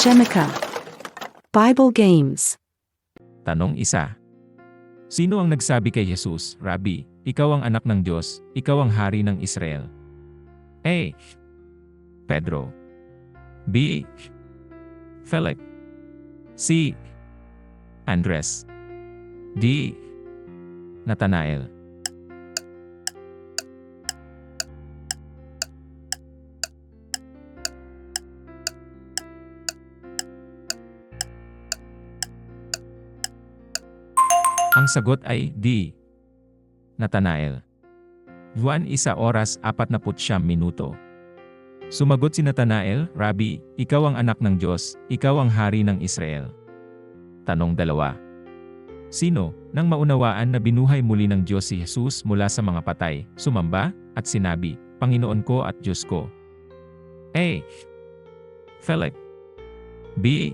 Shemika. Bible Games. Tanong 1. Sino ang nagsabi kay Jesus, Rabbi, ikaw ang anak ng Diyos, ikaw ang hari ng Israel? A. Pedro. B. Philip. C. Andres. D. Nathanael. Ang sagot ay D. Nathanael. Juan 1:49. Sumagot si Nathanael, Rabbi, ikaw ang anak ng Diyos, ikaw ang hari ng Israel. Tanong 2. Sino, nang maunawaan na binuhay muli ng Diyos si Jesus mula sa mga patay, sumamba, at sinabi, Panginoon ko at Diyos ko? A. Philip. B.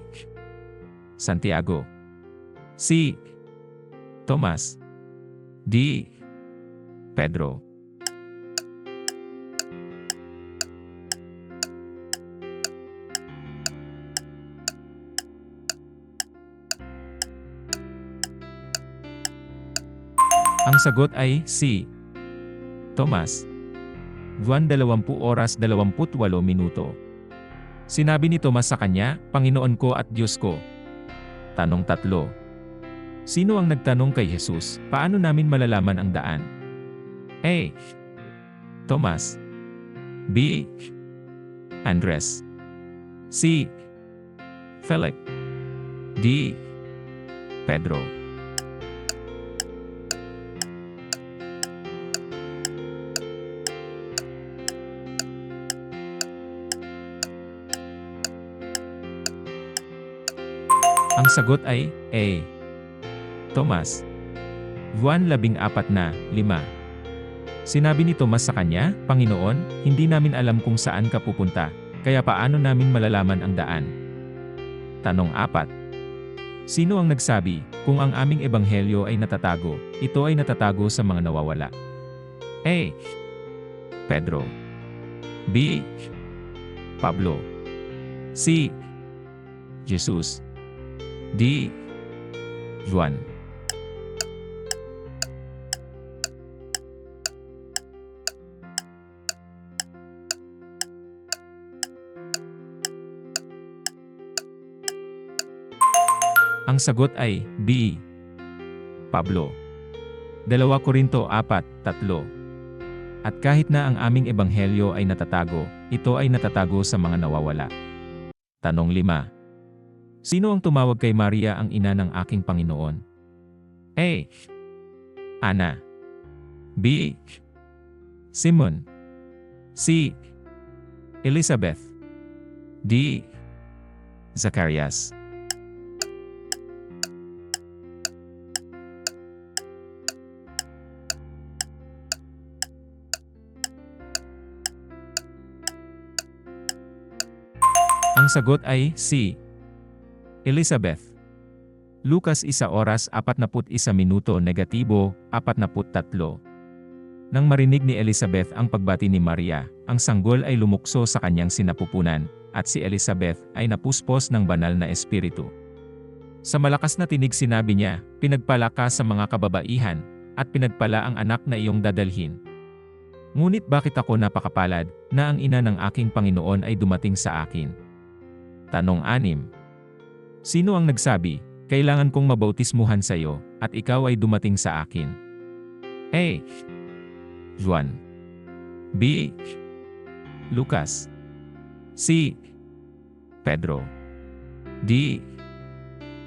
Santiago. C. Tomas. D. Pedro. Ang sagot ay C. Tomas. Juan 20:28. Sinabi ni Tomas sa kanya, Panginoon ko at Diyos ko. Tanong 3. Sino ang nagtanong kay Jesus, paano namin malalaman ang daan? A. Tomas. B. Andres. C. Philip. D. Pedro. Ang sagot ay A. Tomas. Juan 14:5. Sinabi ni Tomas sa kanya, Panginoon, hindi namin alam kung saan ka pupunta, kaya paano namin malalaman ang daan? Tanong 4. Sino ang nagsabi, kung ang aming ebanghelyo ay natatago, ito ay natatago sa mga nawawala? A. Pedro. B. Pablo. C. Jesus. D. Juan. Ang sagot ay B. Pablo. 2 Korinto 4:3. At kahit na ang aming ebanghelyo ay natatago, ito ay natatago sa mga nawawala. Tanong 5. Sino ang tumawag kay Maria ang ina ng aking Panginoon? A. Ana. B. Simon. C. Elizabeth. D. Zacarias. Ang sagot ay C. Elizabeth. Lucas 1:41, negatibo, 43. Nang marinig ni Elizabeth ang pagbati ni Maria, ang sanggol ay lumukso sa kanyang sinapupunan, at si Elizabeth ay napuspos ng banal na espiritu. Sa malakas na tinig sinabi niya, Pinagpala ka sa mga kababaihan, at pinagpala ang anak na iyong dadalhin. Ngunit bakit ako napakapalad, na ang ina ng aking Panginoon ay dumating sa akin? Tanong 6. Sino ang nagsabi, kailangan kong mabautismuhan sa iyo, at ikaw ay dumating sa akin? A. Juan. B. Lucas. C. Pedro. D.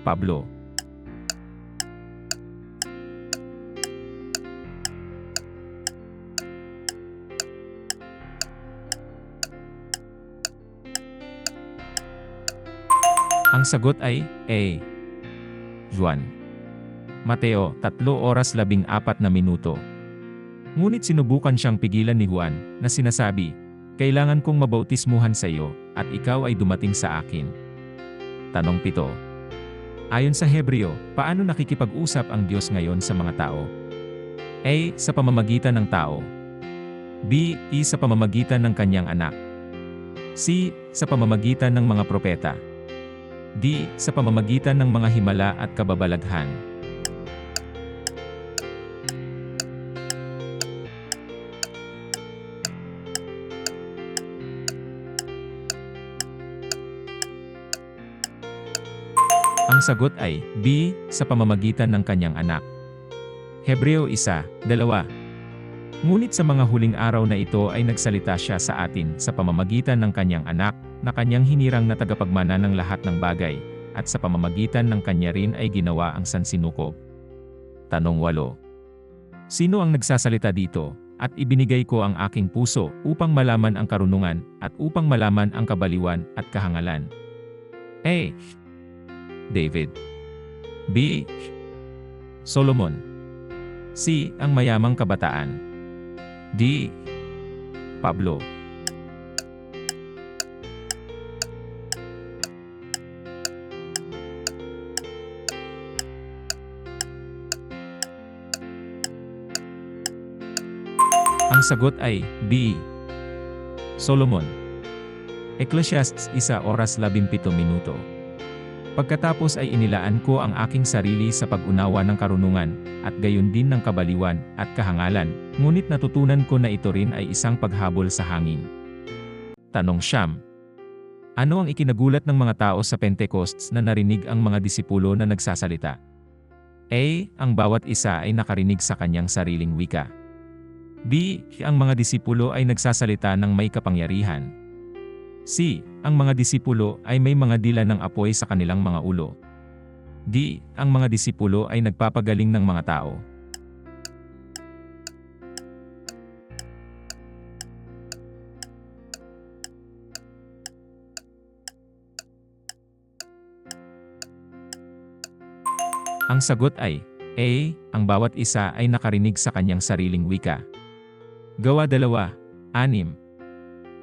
Pablo. Ang sagot ay A. Juan. Mateo 3:14. Ngunit sinubukan siyang pigilan ni Juan, na sinasabi, Kailangan kong mabautismuhan sa iyo, at ikaw ay dumating sa akin. Tanong 7. Ayon sa Hebreo, paano nakikipag-usap ang Diyos ngayon sa mga tao? A. Sa pamamagitan ng tao. B. Sa pamamagitan ng kanyang anak. C. Sa pamamagitan ng mga propeta. D. Sa pamamagitan ng mga himala at kababalaghan. Ang sagot ay B. Sa pamamagitan ng kanyang anak. Hebreo 1:2. Ngunit sa mga huling araw na ito ay nagsalita siya sa atin sa pamamagitan ng kanyang anak, na kanyang hinirang na tagapagmana ng lahat ng bagay, at sa pamamagitan ng kanya rin ay ginawa ang sansinukob. Tanong 8. Sino ang nagsasalita dito? At ibinigay ko ang aking puso upang malaman ang karunungan, at upang malaman ang kabaliwan at kahangalan. A. David. B. Solomon. C. Ang mayamang kabataan. D. Pablo. Ang sagot ay B. Solomon. Ecclesiastes 1:17. Pagkatapos ay inilaan ko ang aking sarili sa pag-unawa ng karunungan, at gayon din ng kabaliwan at kahangalan, ngunit natutunan ko na ito rin ay isang paghabol sa hangin. Tanong 9. Ano ang ikinagulat ng mga tao sa Pentecosts na narinig ang mga disipulo na nagsasalita? A. Ang bawat isa ay nakarinig sa kanyang sariling wika. B. Ang mga disipulo ay nagsasalita ng may kapangyarihan. C. Ang mga disipulo ay may mga dila ng apoy sa kanilang mga ulo. D. Ang mga disipulo ay nagpapagaling ng mga tao. Ang sagot ay A. Ang bawat isa ay nakarinig sa kanyang sariling wika. Gawa 2:6.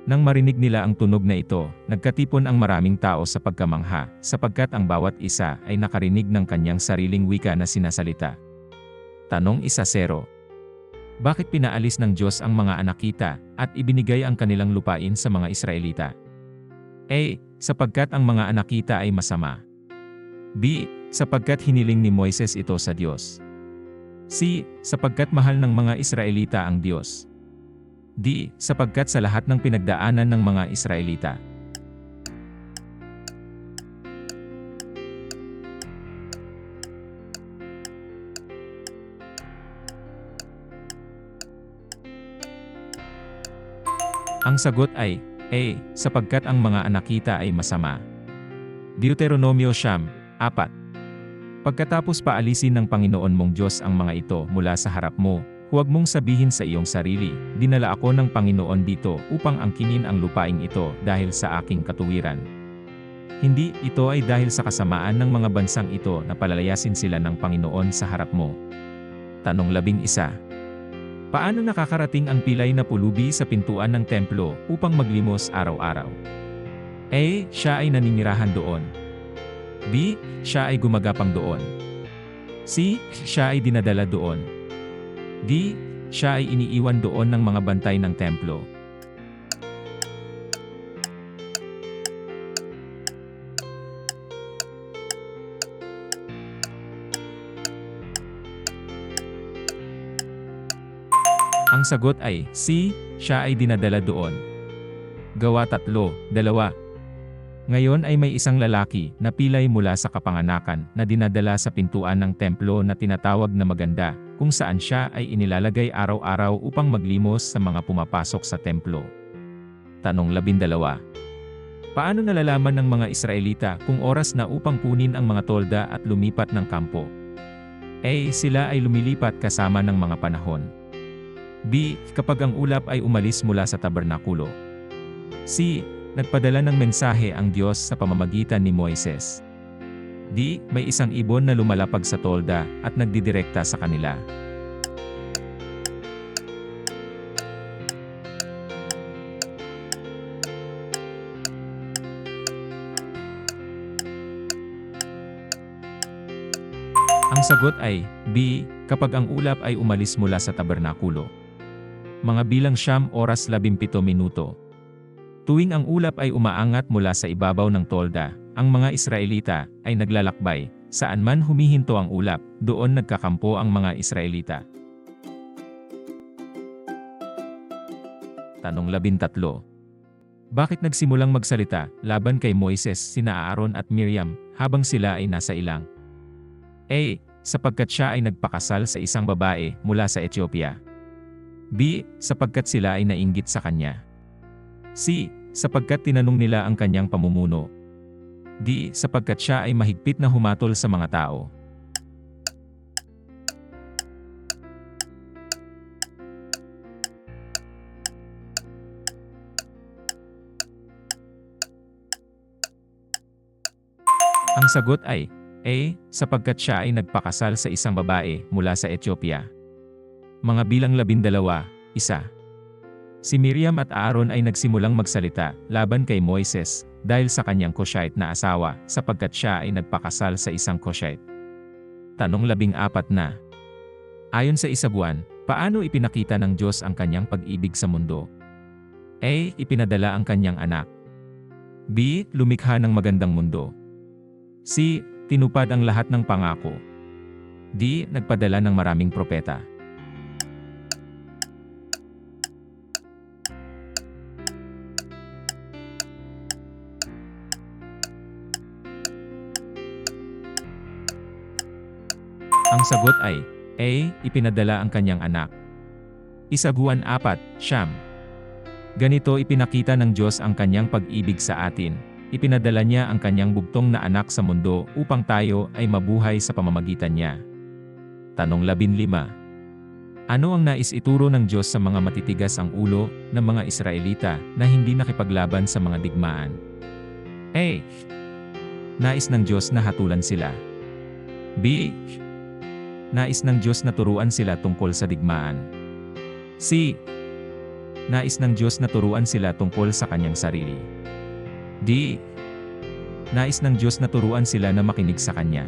Nang marinig nila ang tunog na ito, nagkatipon ang maraming tao sa pagkamangha, sapagkat ang bawat isa ay nakarinig ng kanyang sariling wika na sinasalita. Tanong 1-0. Bakit pinaalis ng Diyos ang mga Anakita, at ibinigay ang kanilang lupain sa mga Israelita? A. Sapagkat ang mga Anakita ay masama. B. Sapagkat hiniling ni Moises ito sa Diyos. C. Sapagkat mahal ng mga Israelita ang Diyos. D. Sapagkat sa lahat ng pinagdaanan ng mga Israelita. Ang sagot ay A. Sapagkat ang mga Anakita ay masama. Deuteronomio 4:4. Pagkatapos paalisin ng Panginoon mong Diyos ang mga ito mula sa harap mo, huwag mong sabihin sa iyong sarili, dinala ako ng Panginoon dito upang angkinin ang lupaing ito dahil sa aking katuwiran. Hindi, ito ay dahil sa kasamaan ng mga bansang ito na palalayasin sila ng Panginoon sa harap mo. Tanong 11. Paano nakakarating ang pilay na pulubi sa pintuan ng templo upang maglimos araw-araw? A. Siya ay naninirahan doon. B. Siya ay gumagapang doon. C. Siya ay dinadala doon. D. Siya ay iniiwan doon ng mga bantay ng templo. Ang sagot ay C. Siya ay dinadala doon. Gawa 3:2. Ngayon ay may isang lalaki na pilay mula sa kapanganakan na dinadala sa pintuan ng templo na tinatawag na Maganda, kung saan siya ay inilalagay araw-araw upang maglimos sa mga pumapasok sa templo. Tanong 12. Paano nalalaman ng mga Israelita kung oras na upang kunin ang mga tolda at lumipat ng kampo? A. Sila ay lumilipat kasama ng mga panahon. B. Kapag ang ulap ay umalis mula sa tabernakulo. C. Nagpadala ng mensahe ang Diyos sa pamamagitan ni Moises. D. May isang ibon na lumalapag sa tolda at nagdidirekta sa kanila. Ang sagot ay B. Kapag ang ulap ay umalis mula sa tabernakulo. Mga bilang 9:17. Tuwing ang ulap ay umaangat mula sa ibabaw ng tolda, ang mga Israelita ay naglalakbay, saan man humihinto ang ulap, doon nagkakampo ang mga Israelita. Tanong 13. Bakit nagsimulang magsalita laban kay Moises sina Aaron at Miriam habang sila ay nasa ilang? A. Sapagkat siya ay nagpakasal sa isang babae mula sa Ethiopia. B. Sapagkat sila ay nainggit sa kanya. C. Sapagkat tinanong nila ang kanyang pamumuno. D. Sapagkat siya ay mahigpit na humatol sa mga tao. Ang sagot ay A. Sapagkat siya ay nagpakasal sa isang babae mula sa Ethiopia. Mga bilang 12, 1. Si Miriam at Aaron ay nagsimulang magsalita laban kay Moises dahil sa kanyang Cushite na asawa sapagkat siya ay nagpakasal sa isang Cushite. Tanong 14 na. Ayon sa Isabuan, paano ipinakita ng Diyos ang kanyang pag-ibig sa mundo? A. Ipinadala ang kanyang anak. B. Lumikha ng magandang mundo. C. Tinupad ang lahat ng pangako. D. Nagpadala ng maraming propeta. Ang sagot ay A. Ipinadala ang kanyang anak. Isabuan 4, Siyam. Ganito ipinakita ng Diyos ang kanyang pag-ibig sa atin. Ipinadala niya ang kanyang bugtong na anak sa mundo upang tayo ay mabuhay sa pamamagitan niya. Tanong 15. Ano ang nais ituro ng Diyos sa mga matitigas ang ulo ng mga Israelita na hindi nakipaglaban sa mga digmaan? A. Nais ng Diyos na hatulan sila. B. Nais ng Diyos na turuan sila tungkol sa digmaan. C. Nais ng Diyos na turuan sila tungkol sa kanyang sarili. D. Nais ng Diyos na turuan sila na makinig sa Kanya.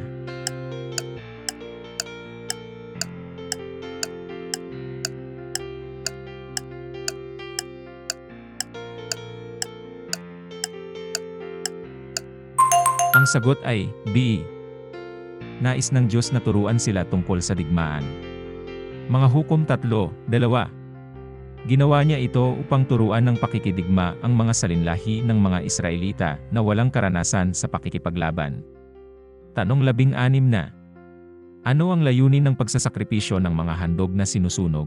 Ang sagot ay B. Nais ng Diyos na turuan sila tungkol sa digmaan. Mga Hukom 3:2. Ginawa niya ito upang turuan ng pakikidigma ang mga salinlahi ng mga Israelita na walang karanasan sa pakikipaglaban. Tanong 16 na. Ano ang layunin ng pagsasakripisyo ng mga handog na sinusunog?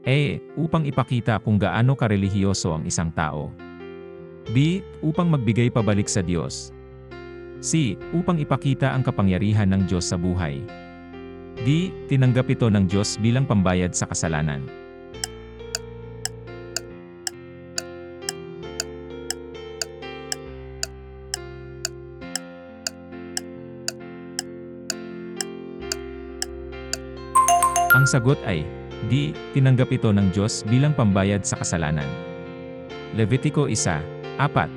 A. Upang ipakita kung gaano karelihiyoso ang isang tao. B. Upang magbigay pabalik sa Diyos. C. Upang ipakita ang kapangyarihan ng Diyos sa buhay. D. Tinanggap ito ng Diyos bilang pambayad sa kasalanan. Ang sagot ay D. Tinanggap ito ng Diyos bilang pambayad sa kasalanan. Levitico 1:4.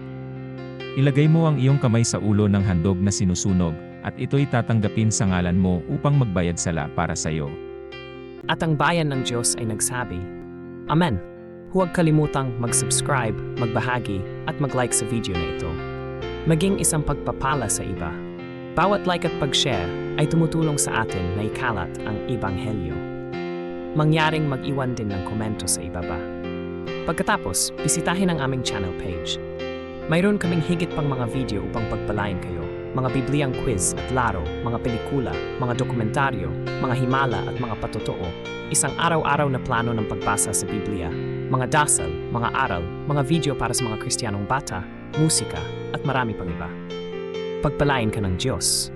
Ilagay mo ang iyong kamay sa ulo ng handog na sinusunog, at ito'y tatanggapin sa ngalan mo upang magbayad sala para sa iyo. At ang bayan ng Diyos ay nagsabi, Amen. Huwag kalimutang mag-subscribe, magbahagi, at mag-like sa video na ito. Maging isang pagpapala sa iba. Bawat like at pag-share ay tumutulong sa atin na ikalat ang Ebanghelyo. Mangyaring mag-iwan din ng komento sa ibaba. Pagkatapos, bisitahin ang aming channel page. Mayroon kaming higit pang mga video upang pagpalain kayo, mga Bibliang quiz at laro, mga pelikula, mga dokumentaryo, mga himala at mga patotoo, isang araw-araw na plano ng pagbasa sa Biblia, mga dasal, mga aral, mga video para sa mga Kristiyanong bata, musika, at marami pang iba. Pagpalain ka ng Diyos.